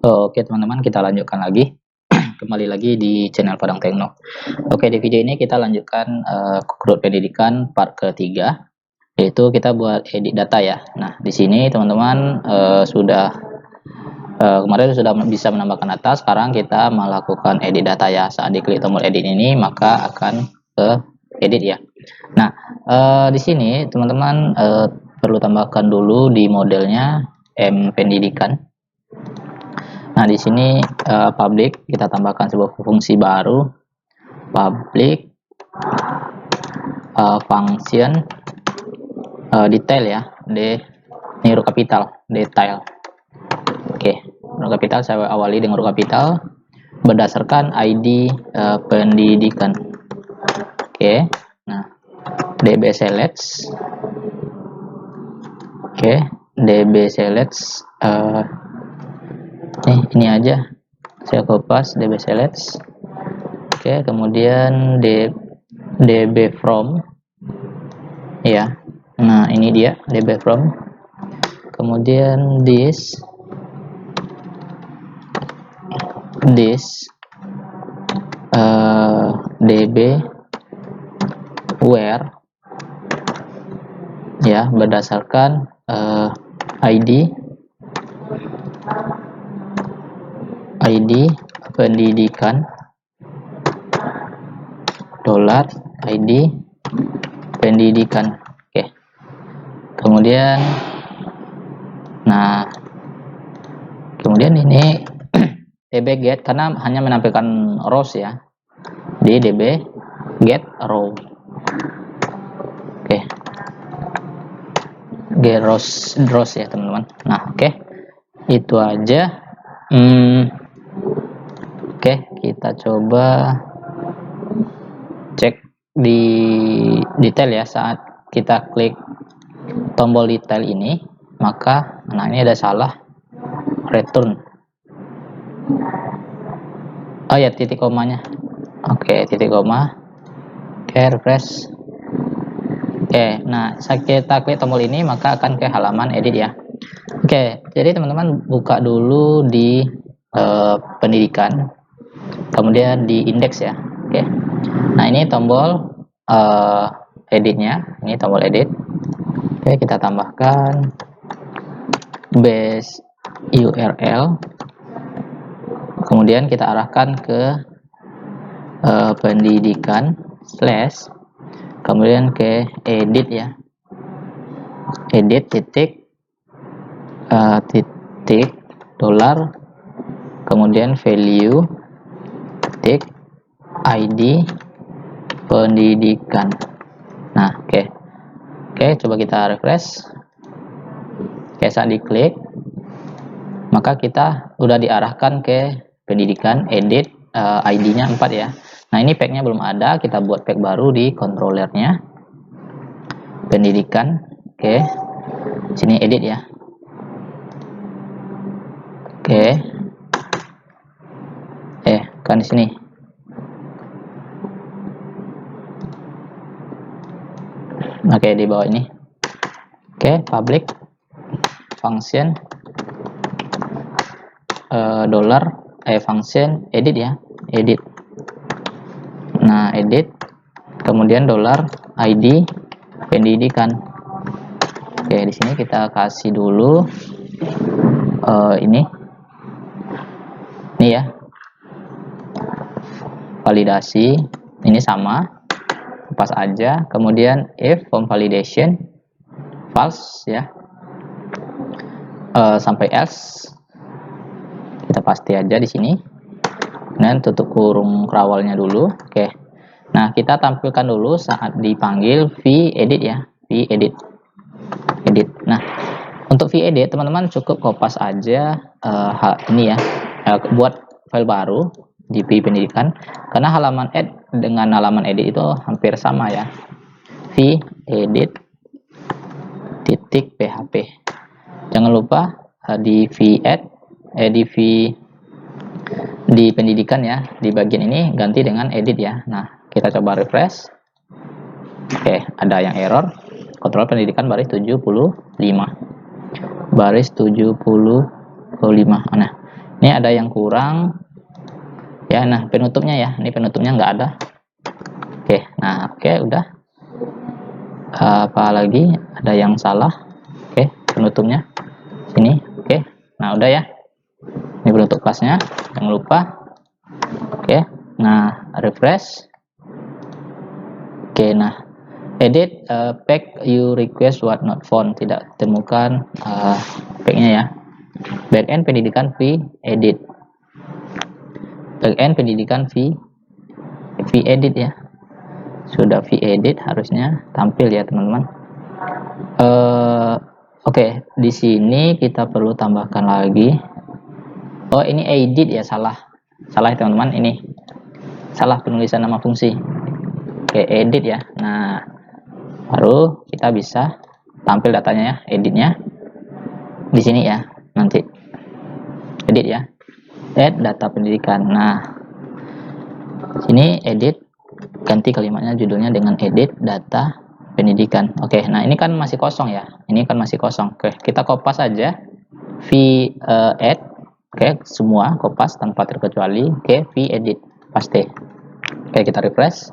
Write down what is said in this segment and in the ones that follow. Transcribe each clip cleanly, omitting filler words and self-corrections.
Oke teman-teman, kita lanjutkan lagi. Kembali lagi di channel Padang Tekno. Oke, di video ini kita lanjutkan Growth Pendidikan part ketiga, yaitu kita buat edit data ya. Nah, di sini teman-teman kemarin sudah bisa menambahkan data. Sekarang kita melakukan edit data ya. Saat diklik tombol edit ini, maka akan ke edit ya. Nah, di sini teman-teman perlu tambahkan dulu di modelnya pendidikan. Nah, di sini public, kita tambahkan sebuah fungsi baru, public function detail ya, ini huruf kapital, detail. Oke, huruf kapital saya awali dengan huruf kapital berdasarkan ID pendidikan. Oke, nah db select, oke, db select ini aja saya kopas db select. Oke, kemudian db from ya. Nah, ini dia db from. Kemudian this db where ya, berdasarkan ID pendidikan dolar ID pendidikan. Oke, kemudian ini db get, karena hanya menampilkan rows ya, di db get row. Oke, get rows ya teman-teman. Nah, oke, itu aja. Oke, kita coba cek di detail ya. Saat kita klik tombol detail ini, maka ini ada salah return. Oh ya, titik komanya. Oke, titik koma. Oke, refresh. Oke, nah saat kita klik tombol ini, maka akan ke halaman edit ya. Oke, jadi teman-teman buka dulu di pendidikan, kemudian di indeks ya. Oke, nah ini tombol editnya, ini tombol edit. Oke, kita tambahkan base URL, kemudian kita arahkan ke pendidikan slash, kemudian ke edit ya, edit titik dolar, kemudian value titik ID pendidikan. Nah, oke, coba kita refresh. Oke, saat diklik, maka kita udah diarahkan ke pendidikan, edit ID-nya 4 ya. Nah, ini pack-nya belum ada, kita buat pack baru di controllernya pendidikan. Oke, sini edit ya. Oke, kan di sini. Oke, di bawah ini. Oke, public function dollar function edit ya, edit. Nah, edit, kemudian dollar ID pendidikan. Oke, di sini kita kasih dulu ini ya, validasi, ini sama, pas aja. Kemudian if form validation false ya, sampai else kita pasti aja di sini, dan tutup kurung kerawalnya dulu. Oke, nah kita tampilkan dulu saat dipanggil v-edit ya, v-edit, edit. Nah, untuk v-edit teman-teman cukup kopas aja ini ya, buat file baru di pendidikan, karena halaman add dengan halaman edit itu hampir sama ya, v-edit titik php. Jangan lupa di v-add di pendidikan ya, di bagian ini ganti dengan edit ya. Nah, kita coba refresh. Oke, ada yang error. Kontrol pendidikan baris 75. Baris 75. Nah, Ini ada yang kurang ya. Nah, penutupnya ya, ini penutupnya nggak ada. Oke, nah oke, udah. Apa lagi, ada yang salah. Oke, penutupnya sini. Oke, nah udah ya, ini penutup kelasnya, jangan lupa. Oke, nah refresh. Oke, nah edit pack you request what not found, tidak temukan packnya ya. Backend pendidikan v edit, backend pendidikan v edit ya, sudah v edit harusnya tampil ya teman-teman. Oke, di sini kita perlu tambahkan lagi. Oh, ini edit ya, salah ya teman-teman, ini salah penulisan nama fungsi. Oke, edit ya. Nah, baru kita bisa tampil datanya ya, editnya di sini ya, nanti edit ya, add data pendidikan. Nah, sini edit, ganti kalimatnya, judulnya dengan edit data pendidikan. Oke, nah ini kan masih kosong ya, ini kan masih kosong. Oke, kita kopas aja v add. Oke, semua kopas tanpa terkecuali. Oke, v edit paste. Oke, kita refresh.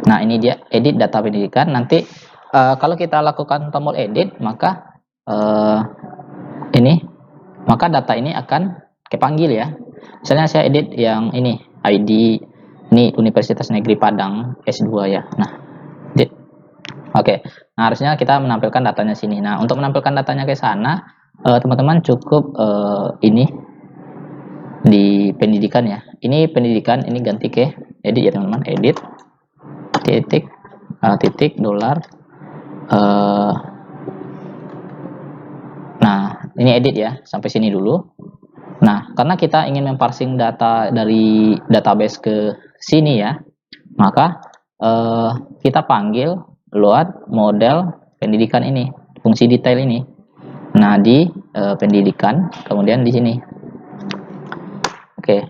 Nah, ini dia edit data pendidikan. Nanti kalau kita lakukan tombol edit, maka maka data ini akan kepanggil ya. Misalnya saya edit yang ini, ID ini Universitas Negeri Padang S2 ya. Nah, edit. Oke. Nah, harusnya kita menampilkan datanya sini. Nah, untuk menampilkan datanya ke sana, teman-teman cukup ini di pendidikan ya. Ini pendidikan, ini ganti ke edit ya teman-teman. Edit titik dolar. Nah, ini edit ya, sampai sini dulu. Nah, karena kita ingin memparsing data dari database ke sini ya, maka kita panggil load model pendidikan ini, fungsi detail ini. Nah, di pendidikan, kemudian di sini. Oke,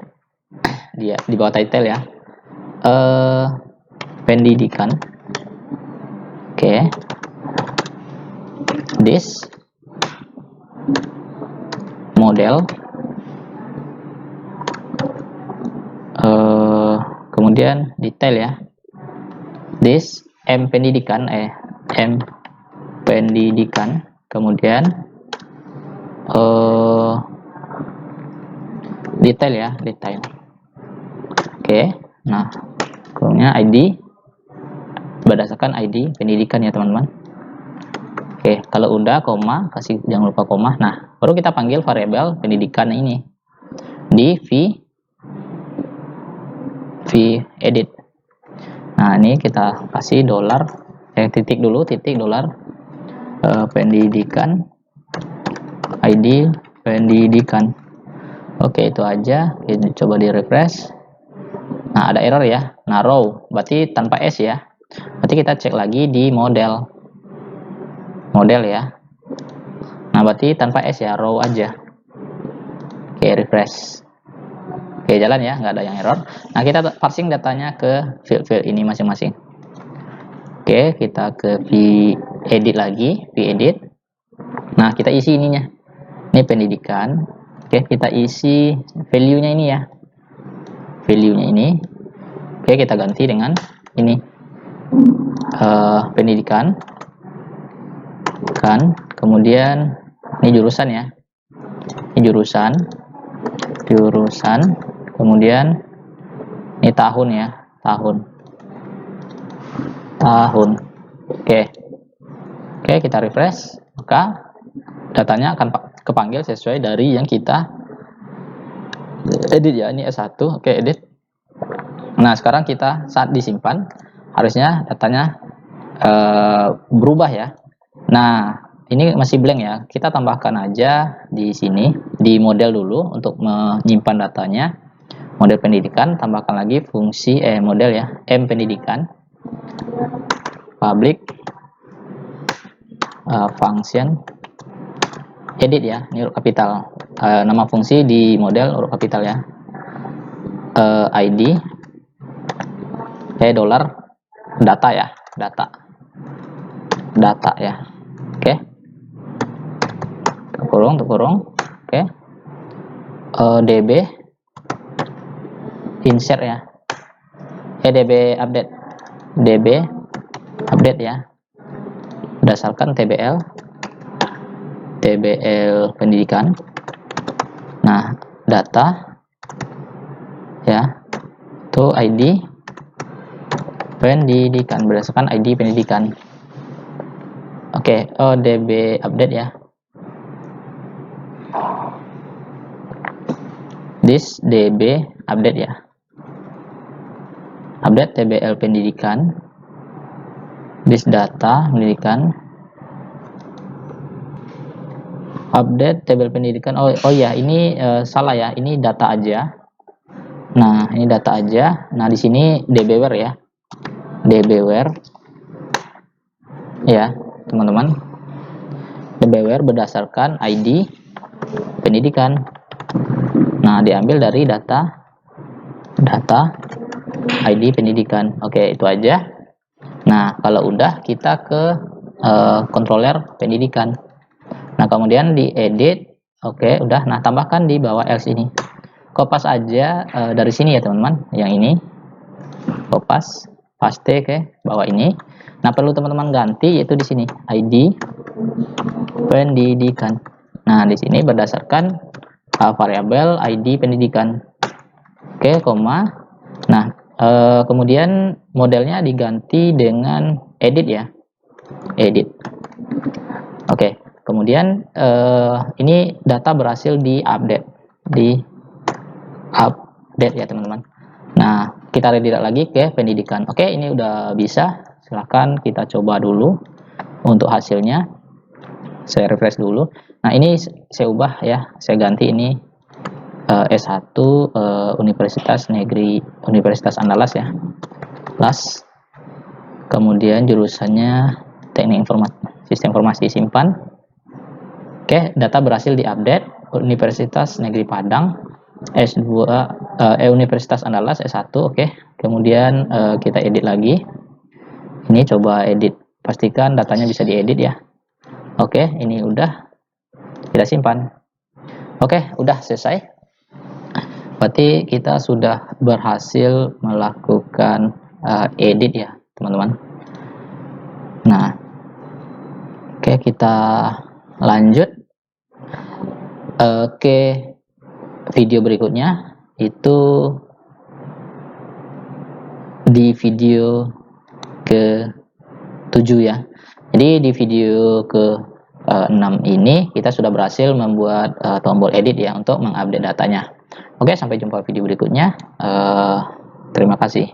dia di bawah title ya. Pendidikan. Oke. This model. Kemudian detail ya. This M pendidikan, kemudian detail ya, detail. Oke, nah kemudian ID berdasarkan ID pendidikan ya teman-teman. Oke, kalau udah koma, kasih jangan lupa koma. Nah, baru kita panggil variabel pendidikan ini di v edit. Nah, ini kita kasih dolar, titik dulu, titik dolar pendidikan, ID pendidikan. Oke, itu aja. Kita coba di refresh. Nah, ada error ya. Nah, row berarti tanpa S ya. Berarti kita cek lagi di model ya. Nah, berarti tanpa S ya, row aja. Oke, refresh. Oke, jalan ya, nggak ada yang error. Nah, kita parsing datanya ke field ini masing-masing. Oke, kita ke v edit lagi, v edit. Nah, kita isi ininya. Ini pendidikan. Oke, kita isi value-nya ini ya. Value-nya ini. Oke, kita ganti dengan ini. Pendidikan. Kan, kemudian ini jurusan ya. Ini jurusan. Kemudian ini tahun ya, tahun. Oke, kita refresh, maka datanya akan kepanggil sesuai dari yang kita edit ya. Ini S1. Oke, edit. Nah, sekarang kita saat disimpan harusnya datanya berubah ya. Nah, ini masih blank ya, kita tambahkan aja di sini di model dulu untuk menyimpan datanya. Model pendidikan, tambahkan lagi fungsi model ya, M pendidikan, public function edit ya, ini huruf kapital. Nama fungsi di model huruf kapital ya. ID dolar data ya, data ya. Oke, kurung. Oke, db insert ya, db update ya, berdasarkan tbl pendidikan. Nah, data ya, itu ID pendidikan, berdasarkan ID pendidikan. Oke, db update ya, this db update ya, update tbl pendidikan, this data pendidikan, update tabel pendidikan. Oh ya, ini salah ya, ini data aja. Nah, ini data aja. Nah, di sini dbware ya, dbware ya teman-teman, dbware berdasarkan ID pendidikan. Nah, diambil dari data ID pendidikan. Oke, itu aja. Nah, kalau udah kita ke controller pendidikan. Nah, kemudian diedit. Oke, udah. Nah, tambahkan di bawah else ini. Kopas aja dari sini ya teman-teman, yang ini kopas, paste ke bawah ini. Nah, perlu teman-teman ganti yaitu di sini ID pendidikan. Nah, di sini berdasarkan variabel ID pendidikan. Oke, koma. Nah, kemudian modelnya diganti dengan edit ya, edit. Oke, kemudian ini data berhasil diupdate ya teman-teman. Nah, kita redirect lagi ke pendidikan. Oke, ini udah bisa. Silahkan kita coba dulu untuk hasilnya. Saya refresh dulu. Nah, ini saya ubah ya, saya ganti ini S1 Universitas Andalas ya, LAS. Kemudian jurusannya Teknik Sistem Informasi Simpan. Oke, data berhasil diupdate. Universitas Negeri Padang, S2 Universitas Andalas S1. Oke, kemudian kita edit lagi. Ini coba edit, pastikan datanya bisa diedit ya. Oke, ini udah kita simpan. Oke, udah selesai. Berarti kita sudah berhasil melakukan edit ya teman-teman. Nah, oke, kita lanjut ke video berikutnya, itu di video ke-7 ya. Jadi di video ke-6 ini kita sudah berhasil membuat tombol edit ya untuk mengupdate datanya. Oke, sampai jumpa video berikutnya. Terima kasih.